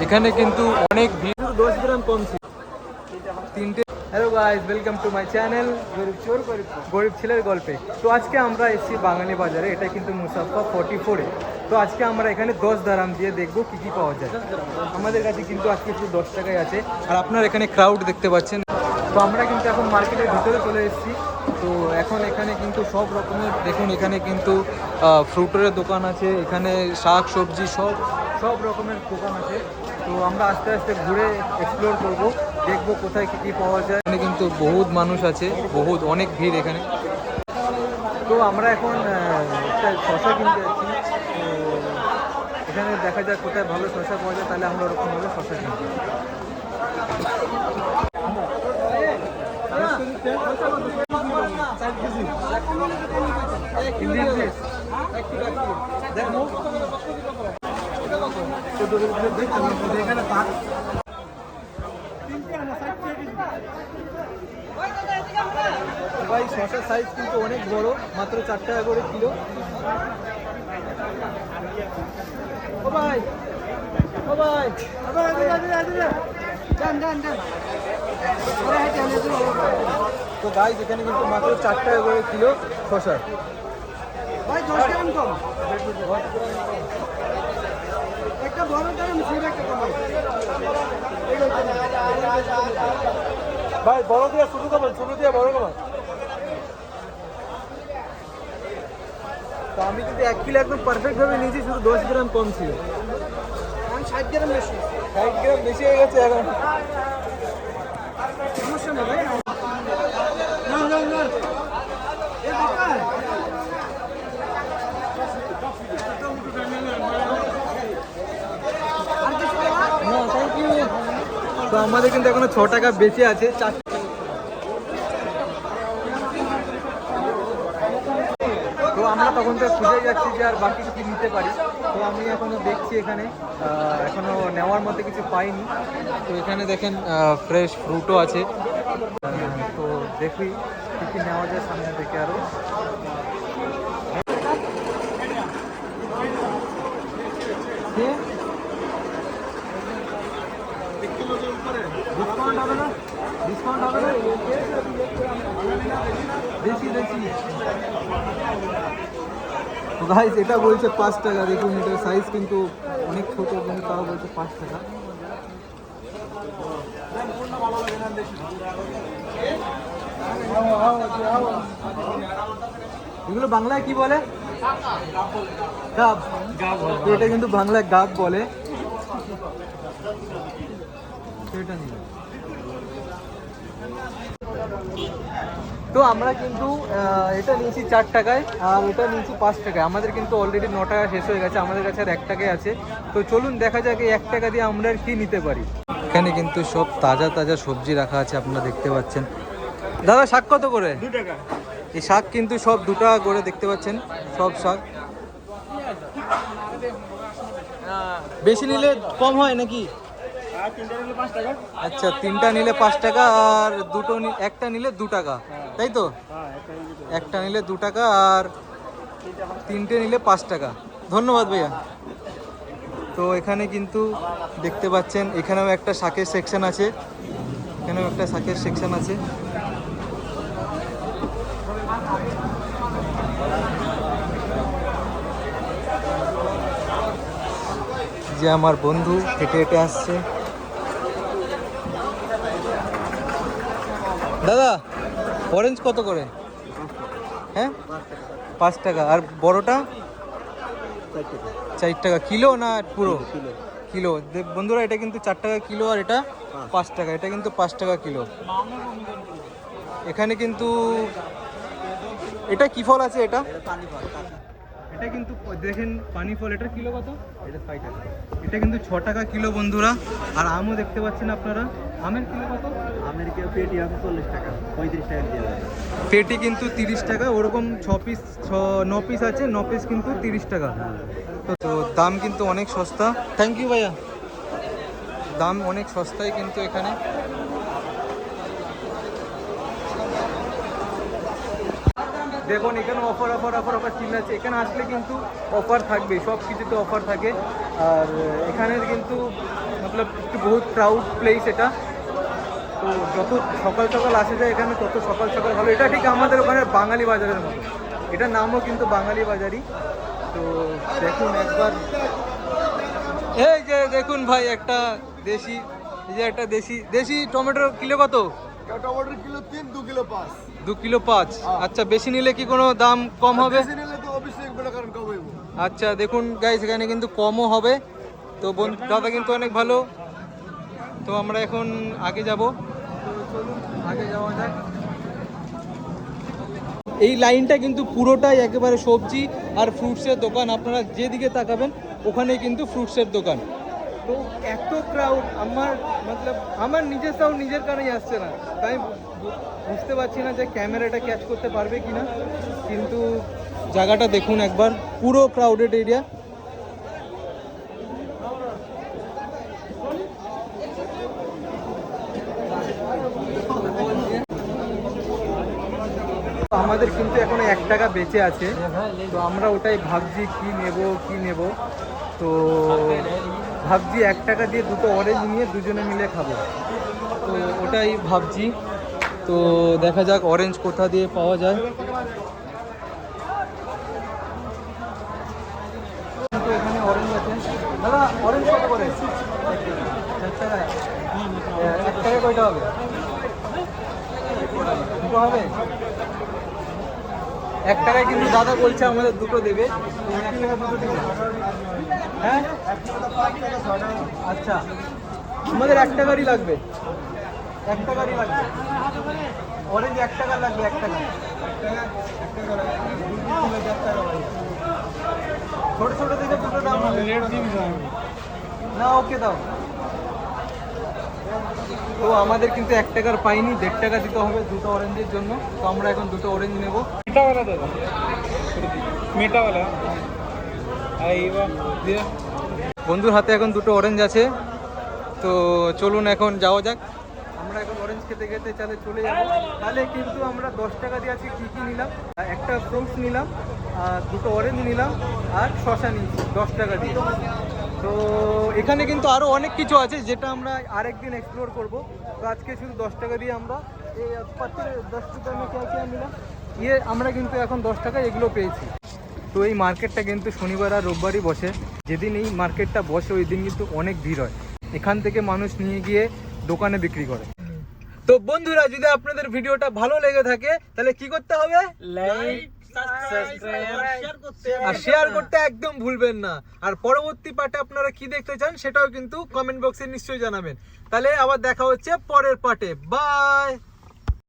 এখানে কিন্তু অনেক ভিড়, 10 গ্রাম কম ছিল তিনটে। Hello guys, welcome to my channel গরিব ছেলের গল্পে। তো আজকে আমরা এসেছি বাঙালি বাজারে, এটা কিন্তু মুসাফা 44-এ। তো আজকে আমরা এখানে 10 দারাম দিয়ে দেখবো কি কি পাওয়া যায়। আমাদের কাছে কিন্তু আজকে শুধু 10 টাকায় আছে। আর আপনারা এখানে ক্রাউড দেখতে পাচ্ছেন। তো আমরা কিন্তু এখন মার্কেটের ভিতরে চলে এসেছি। তো এখন এখানে কিন্তু সব রকমের, দেখুন এখানে কিন্তু ফ্রুটের দোকান আছে, এখানে শাক সবজি সব রকমের দোকান আছে। তো আমরা আস্তে আস্তে ঘুরে এক্সপ্লোর করব, দেখবো কোথায় কী কী পাওয়া যায়। এখানে কিন্তু বহুত মানুষ আছে, অনেক ভিড় এখানে। তো আমরা এখন একটা শশা কিনতে যাচ্ছি। তো এখানে দেখা যাক কোথায় ভালো শশা পাওয়া যায়, তাহলে আমরা ওরকমভাবে শশা কিনবো। ভাই শশার সাইজ কিন্তু অনেক বড়, মাত্র 4 টাকা করে কিলো। ও ভাই, ও ভাই, তো গাইস এখানে কিন্তু মাত্র 4 টাকা করে কিলো শশা। ভাই 10 গ্রাম কম, একটা বড় দাম ছিল, একটা কম। ভাই বড় দিয়ে শুরু করবেন, ছোট দিয়ে বড় করবেন। তো আমি কিন্তু 1 কিলো একদম পারফেক্ট ভাবে নিয়েছি, শুধু 10 গ্রাম কম ছিল। 60 গ্রাম বেশি, 60 গ্রাম বেশি হয়ে গেছে এখন। সমস্যা নেই ভাই, তো আমাদের কিন্তু এখনো 6 টাকা বেঁচে আছে। তো আমরা তখন তো খুঁজে যাচ্ছি যে আর বাকি কিছু নিতে পারি। তো আমি এখনো দেখছি, এখানে এখনো নেওয়ার মধ্যে কিছু পাইনি। তো এখানে দেখেন ফ্রেশ ফ্রুটও আছে। তো দেখি কী কী নেওয়া যায় সামনে থেকে আরও। ডিসকাউন্ট হবে না, ডিসকাউন্ট হবে না, বেশি বেশি। তো গাইস এটা বলছে 5 টাকা, দেখুন এটার সাইজ কিন্তু অনেক ছোটো, কিন্তু তাও বলছে 5 টাকা। এগুলো বাংলায় কি বলে? গাব। এটা কিন্তু বাংলায় গাব বলে। এটা নিয়ে তো আমরা কিন্তু এটা নিয়েছি 4 টাকায়, আর এটা নিয়েছি 5 টাকায়। আমাদের কিন্তু অলরেডি 9 টাকা শেষ হয়ে গেছে, আমাদের কাছে আর 1 টাকায় আছে। তো চলুন দেখা যাক এই 1 টাকা দিয়ে আমরা আর কি নিতে পারি। এখানে কিন্তু সব তাজা তাজা সবজি রাখা আছে, আপনারা দেখতে পাচ্ছেন। দাদা শাক কত করে? 2 টাকা। এই শাক কিন্তু সব 2 টাকা করে, দেখতে পাচ্ছেন সব শাক। বেশি নিলে কম হয় নাকি? আচ্ছা, 3টা নিলে 5 টাকা, আর একটা নিলে 2 টাকা, তাই তো? একটা নিলে 2 টাকা, আর 3টে নিলে 5 টাকা। ধন্যবাদ ভাইয়া। তো এখানে কিন্তু দেখতে পাচ্ছেন, এখানেও একটা শাকের সেকশন আছে, এখানেও একটা শাকের সেকশন আছে। যে আমার বন্ধু হেঁটে হেঁটে আসছে। দাদা অরেঞ্জ কত করে? হ্যাঁ 5 টাকা। আর বড়টা 4 টাকা কিলো না পুরো? কিলো। বন্ধুরা এটা কিন্তু 4 টাকা কিলো, আর এটা 5 টাকা। এটা কিন্তু 5 টাকা কিলো। এখানে কিন্তু এটা কি ফল আছে? এটা এটা কিন্তু দেখেন পানি ফল। এটার কিলো কত? এটা 6 টাকা। এটা কিন্তু 6 টাকা কিলো বন্ধুরা। আর আমও দেখতে পাচ্ছেন আপনারা। আমের কিলো কত? আমের কিলো পেটি আছে 40 টাকা, 35 টাকা দিয়ে দেয়। পেটি কিন্তু 30 টাকা, ওরকম 9 পিস আছে, 9 পিস কিন্তু 30 টাকা। তো দাম কিন্তু অনেক সস্তা। থ্যাংক ইউ ভাইয়া। দাম অনেক সস্তায় কিন্তু এখানে। দেখুন এখানে অফার অফার অফার অফার চিল্লাচ্ছে। এখানে আসলে কিন্তু অফার থাকবে, সব কিছুতে অফার থাকে। আর এখানের কিন্তু মতলব একটু বহুত ক্রাউড প্লেস এটা। তো যত সকাল সকাল আসা যায় এখানে তত সকাল সকাল ভালো। এটা ঠিক আমাদের ওখানে বাঙালি বাজারের মতো, এটার নামও কিন্তু বাঙালি বাজারই। তো দেখুন একবার, এই যে দেখুন ভাই একটা দেশি, এই যে একটা দেশি দেশি টমেটোর কিলো কত? টমেটোর কিলো 3, 2 কিলো 5। 2 কিলো 5। আচ্ছা, বেশি নিলে কি কোনো দাম কম হবে? বেশি নিলে তো অবশ্যই একবার কারণ কম হইব। আচ্ছা দেখুন গাইস, এখানে কিন্তু কমও হবে। তো দাদা কিন্তু অনেক ভালো। তো আমরা এখন আগে যাব, তো চলুন আগে যাওয়া যাক। এই লাইনটা কিন্তু পুরোটাই একেবারে সবজি আর ফ্রুটসের দোকান। আপনারা যেদিকে তাকাবেন ওখানে কিন্তু ফ্রুটসের দোকান। তো এত ক্রাউড, আমার নিজের সাউন্ড নিজের কানেই আসছে না, তাই বুঝতে পারছি না যে ক্যামেরাটা ক্যাচ করতে পারবে কিনা। কিন্তু জায়গাটা দেখুন একবার, পুরো ক্রাউডেড এরিয়া। আমাদের কিন্তু এখনো 1 টাকা বেঁচে আছে, তো আমরা ওটাই ভাবছি কি নেব। তো ভাবছি 1 টাকা দিয়ে 2টো অরেঞ্জ নিয়ে দুজনে মিলে খাবো, তো ওটাই ভাবছি। তো দেখা যাক অরেঞ্জ কোথা দিয়ে পাওয়া যায়। তো এখানে অরেঞ্জ আছে। দাদা অরেঞ্জ কত করে? 4 টাকায়? 1 টাকায় কয়টা হবে? 2টো হবে? 1 টাকায় কিন্তু দাদা বলছে আমাদের 2টো দেবে। 1 টাকা 2টো দেবে? হ্যাঁ আচ্ছা, আমাদের 1 টাকারই লাগবে, 1 টাকারই লাগবে। অরেঞ্জ 1 টাকা লাগবে, 1 টাকা। ছোট ছোট দেখে 2টো দাম না, ওকে দাও। তো আমাদের কিন্তু 1 টাকার পাইনি, 1.5 টাকা দিতে হবে 2টো অরেঞ্জের জন্য। তো আমরা এখন 2টো অরেঞ্জ নেব। মেটাওয়ালা দাদা, মেটাওয়ালা। বন্ধুর হাতে এখন 2টো অরেঞ্জ আছে। তো চলুন এখন যাওয়া যাক। আমরা এখন অরেঞ্জ খেতে খেতে চলে যাবো। তাহলে কিন্তু আমরা 10 টাকা দিয়ে আজকে কী নিলাম, একটা ফ্রুটস নিলাম, আর 2টো অরেঞ্জ নিলাম, আর শসা নিয়েছি 10 টাকা দিয়ে। তো এখানে কিন্তু আরও অনেক কিছু আছে যেটা আমরা আরেকদিন এক্সপ্লোর করব। তো আজকে শুধু 10 টাকা দিয়ে আমরা এই 10 টাকা নিলাম, আমরা কিন্তু এখন 10 টাকায় এগুলো পেয়েছি। তো এই মার্কেটটা কিন্তু শনিবার আর রোববারই বসে। যেদিন এই মার্কেটটা বসে ওই দিন কিন্তু অনেক ভিড় হয়। এখান থেকে মানুষ নিয়ে গিয়ে দোকানে বিক্রি করে। তো বন্ধুরা, যদি আপনাদের ভিডিওটা ভালো লেগে থাকে তাহলে কি করতে হবে? লাইক, সাবস্ক্রাইব আর শেয়ার করতে একদম ভুলবেন না। আর পরবর্তী পার্টে আপনারা কি দেখতে চান সেটাও কিন্তু কমেন্ট বক্সে নিশ্চয়ই জানাবেন। তাহলে আবার দেখা হচ্ছে পরের পার্টে। বাই।